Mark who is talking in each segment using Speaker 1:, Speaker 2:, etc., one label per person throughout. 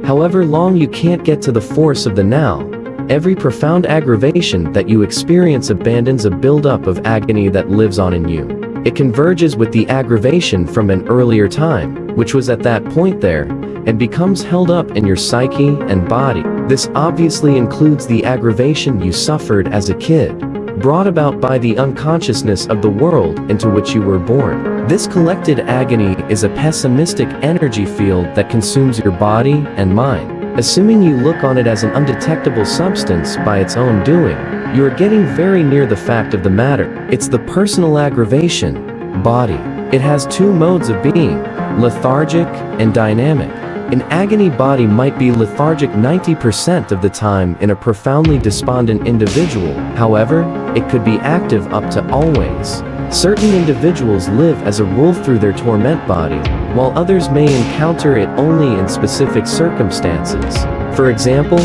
Speaker 1: However long you can't get to the force of the now, every profound aggravation that you experience abandons a buildup of agony that lives on in you. It converges with the aggravation from an earlier time, which was at that point there, and becomes held up in your psyche and body. This obviously includes the aggravation you suffered as a kid, brought about by the unconsciousness of the world into which you were born. This collected agony is a pessimistic energy field that consumes your body and mind. Assuming you look on it as an undetectable substance by its own doing, you are getting very near the fact of the matter. It's the personal aggravation, body. It has two modes of being, lethargic and dynamic. An agony body might be lethargic 90% of the time in a profoundly despondent individual. However, it could be active up to always. Certain individuals live as a rule through their torment body, while others may encounter it only in specific circumstances. For example,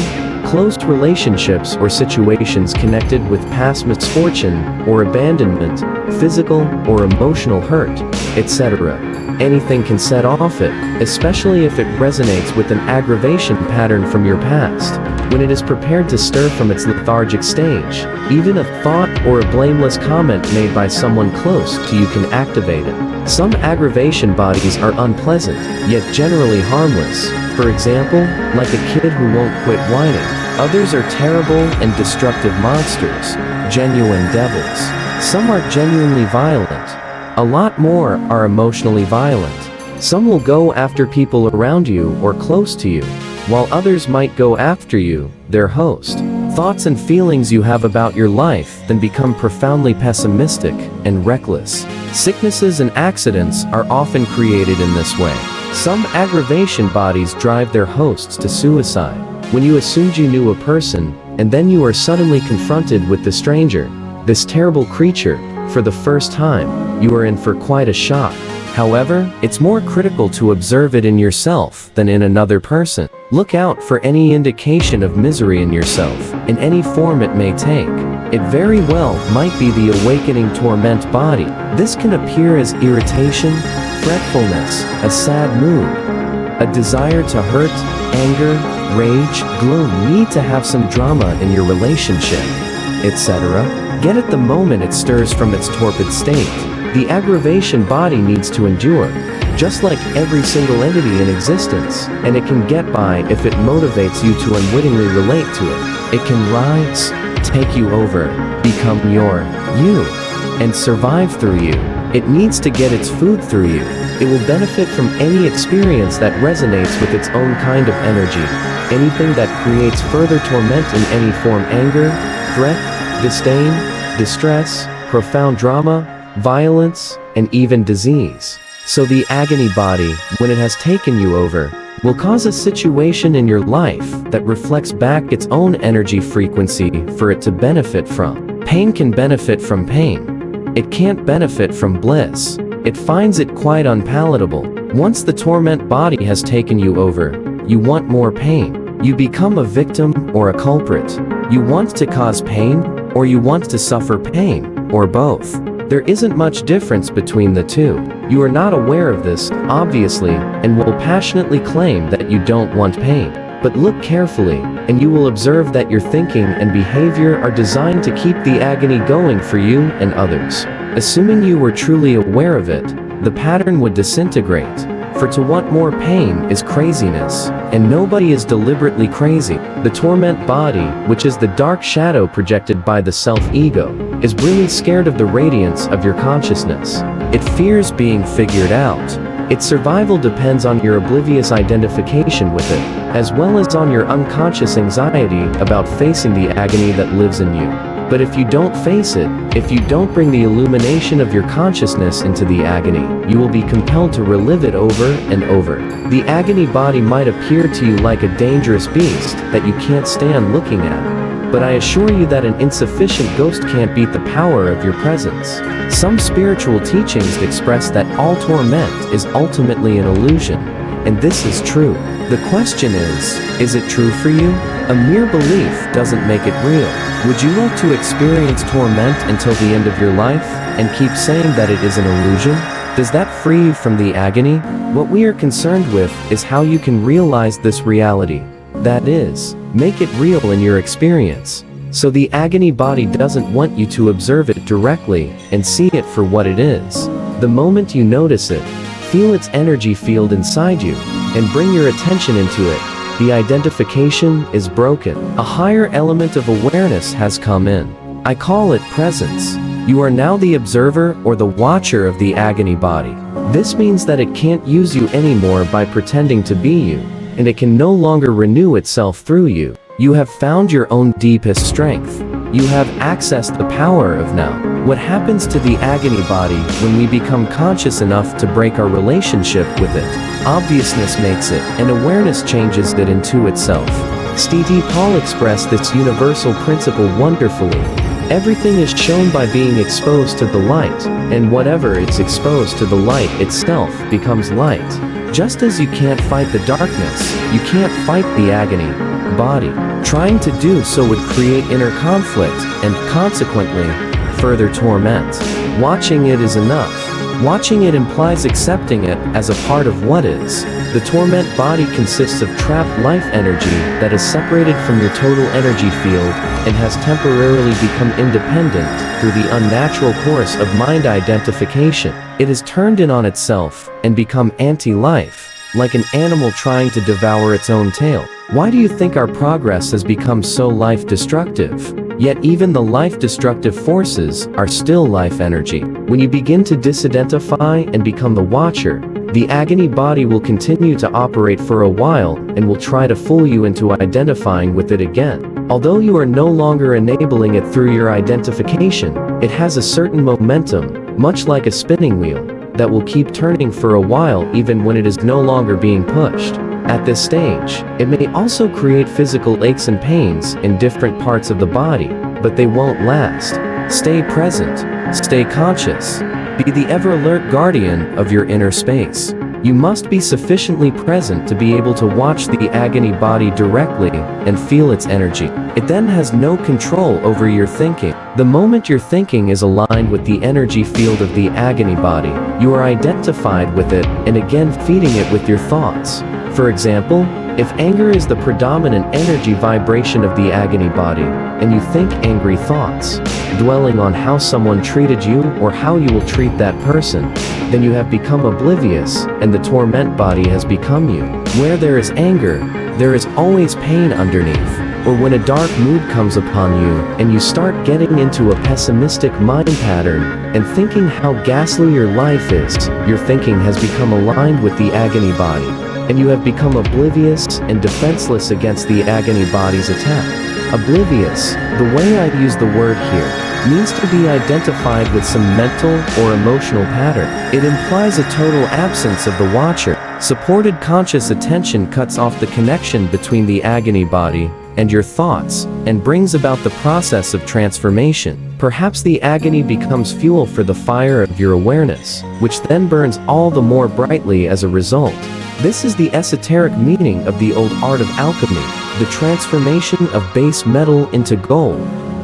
Speaker 1: close relationships or situations connected with past misfortune or abandonment, physical or emotional hurt, etc. Anything can set off it, especially if it resonates with an aggravation pattern from your past. When it is prepared to stir from its lethargic stage, even a thought or a blameless comment made by someone close to you can activate it. Some aggravation bodies are unpleasant, yet generally harmless. For example, like a kid who won't quit whining. Others are terrible and destructive monsters, genuine devils. Some are genuinely violent. A lot more are emotionally violent. Some will go after people around you or close to you, while others might go after you, their host. Thoughts and feelings you have about your life then become profoundly pessimistic and reckless. Sicknesses and accidents are often created in this way. Some aggravation bodies drive their hosts to suicide. When you assumed you knew a person, and then you are suddenly confronted with the stranger, this terrible creature, for the first time, you are in for quite a shock. However, it's more critical to observe it in yourself than in another person. Look out for any indication of misery in yourself, in any form it may take. It very well might be the awakening torment body. This can appear as irritation, fretfulness, a sad mood, a desire to hurt, anger, rage, gloom, need to have some drama in your relationship, etc. Get it the moment it stirs from its torpid state. The aggravation body needs to endure, just like every single entity in existence, and it can get by if it motivates you to unwittingly relate to it. It can rise, take you over, become your you, and survive through you. It needs to get its food through you. It will benefit from any experience that resonates with its own kind of energy. Anything that creates further torment in any form: anger, threat, disdain, distress, profound drama, violence, and even disease. So the agony body, when it has taken you over, will cause a situation in your life that reflects back its own energy frequency for it to benefit from. Pain can benefit from pain. It can't benefit from bliss. It finds it quite unpalatable. Once the torment body has taken you over, you want more pain. You become a victim or a culprit. You want to cause pain, or you want to suffer pain, or both. There isn't much difference between the two. You are not aware of this, obviously, and will passionately claim that you don't want pain. But look carefully, and you will observe that your thinking and behavior are designed to keep the agony going for you and others. Assuming you were truly aware of it, the pattern would disintegrate. For to want more pain is craziness, and nobody is deliberately crazy. The torment body, which is the dark shadow projected by the self-ego, is really scared of the radiance of your consciousness. It fears being figured out. Its survival depends on your oblivious identification with it, as well as on your unconscious anxiety about facing the agony that lives in you. But if you don't face it, if you don't bring the illumination of your consciousness into the agony, you will be compelled to relive it over and over. The agony body might appear to you like a dangerous beast that you can't stand looking at. But I assure you that an insufficient ghost can't beat the power of your presence. Some spiritual teachings express that all torment is ultimately an illusion, and this is true. The question is it true for you? A mere belief doesn't make it real. Would you like to experience torment until the end of your life, and keep saying that it is an illusion? Does that free you from the agony? What we are concerned with is how you can realize this reality. That is, make it real in your experience. So the agony body doesn't want you to observe it directly and see it for what it is. The moment you notice it, feel its energy field inside you, and bring your attention into it, the identification is broken. A higher element of awareness has come in. I call it presence. You are now the observer or the watcher of the agony body. This means that it can't use you anymore by pretending to be you, and it can no longer renew itself through you. You have found your own deepest strength. You have accessed the power of now. What happens to the agony body when we become conscious enough to break our relationship with it? Obviousness makes it, and awareness changes it into itself. St. Paul expressed this universal principle wonderfully. Everything is shown by being exposed to the light, and whatever is exposed to the light itself becomes light. Just as you can't fight the darkness, you can't fight the agony body. Trying to do so would create inner conflict and, consequently, further torment. Watching it is enough. Watching it implies accepting it as a part of what is. The torment body consists of trapped life energy that is separated from your total energy field and has temporarily become independent through the unnatural course of mind identification. It is turned in on itself and become anti-life, like an animal trying to devour its own tail. Why do you think our progress has become so life-destructive? Yet even the life-destructive forces are still life energy. When you begin to disidentify and become the watcher, the agony body will continue to operate for a while and will try to fool you into identifying with it again. Although you are no longer enabling it through your identification, it has a certain momentum, much like a spinning wheel, that will keep turning for a while even when it is no longer being pushed. At this stage, it may also create physical aches and pains in different parts of the body, but they won't last. Stay present. Stay conscious. Be the ever-alert guardian of your inner space. You must be sufficiently present to be able to watch the agony body directly and feel its energy. It then has no control over your thinking. The moment your thinking is aligned with the energy field of the agony body, you are identified with it and again feeding it with your thoughts. For example, if anger is the predominant energy vibration of the agony body, and you think angry thoughts, dwelling on how someone treated you or how you will treat that person, then you have become oblivious, and the torment body has become you. Where there is anger, there is always pain underneath. Or when a dark mood comes upon you, and you start getting into a pessimistic mind pattern, and thinking how ghastly your life is, your thinking has become aligned with the agony body, and you have become oblivious and defenseless against the agony body's attack. Oblivious, the way I use the word here, means to be identified with some mental or emotional pattern. It implies a total absence of the watcher. Supported conscious attention cuts off the connection between the agony body and your thoughts, and brings about the process of transformation. Perhaps the agony becomes fuel for the fire of your awareness, which then burns all the more brightly as a result. This is the esoteric meaning of the old art of alchemy, the transformation of base metal into gold,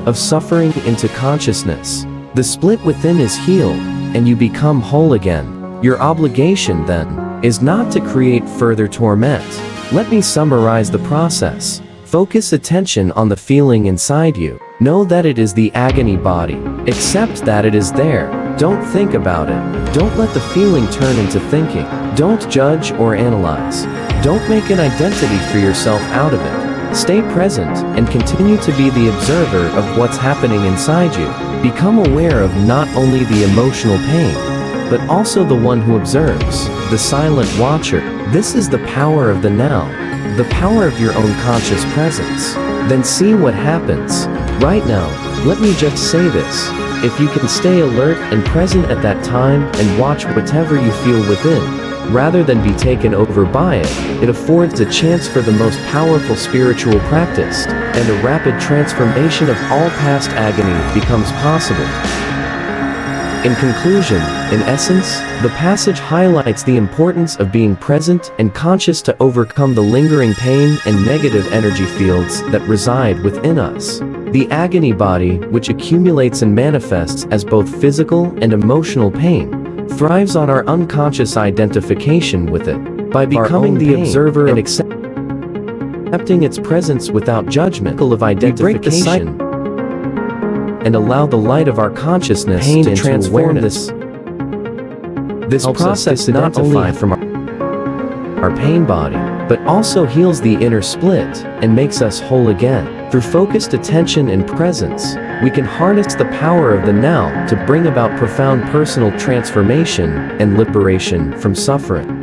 Speaker 1: of suffering into consciousness. The split within is healed, and you become whole again. Your obligation, then, is not to create further torment. Let me summarize the process. Focus attention on the feeling inside you. Know that it is the agony body. Accept that it is there. Don't think about it. Don't let the feeling turn into thinking. Don't judge or analyze. Don't make an identity for yourself out of it. Stay present and continue to be the observer of what's happening inside you. Become aware of not only the emotional pain, but also the one who observes, the silent watcher. This is the power of the now, the power of your own conscious presence. Then see what happens. Right now, let me just say this. If you can stay alert and present at that time and watch whatever you feel within, rather than be taken over by it, it affords a chance for the most powerful spiritual practice, and a rapid transformation of all past agony becomes possible. In conclusion, in essence, the passage highlights the importance of being present and conscious to overcome the lingering pain and negative energy fields that reside within us. The agony body, which accumulates and manifests as both physical and emotional pain, thrives on our unconscious identification with it. By becoming the observer and accepting its presence without judgment of identification, and allow the light of our consciousness to transform this process not only from our pain body, but also heals the inner split and makes us whole again. Through focused attention and presence, we can harness the power of the now to bring about profound personal transformation and liberation from suffering.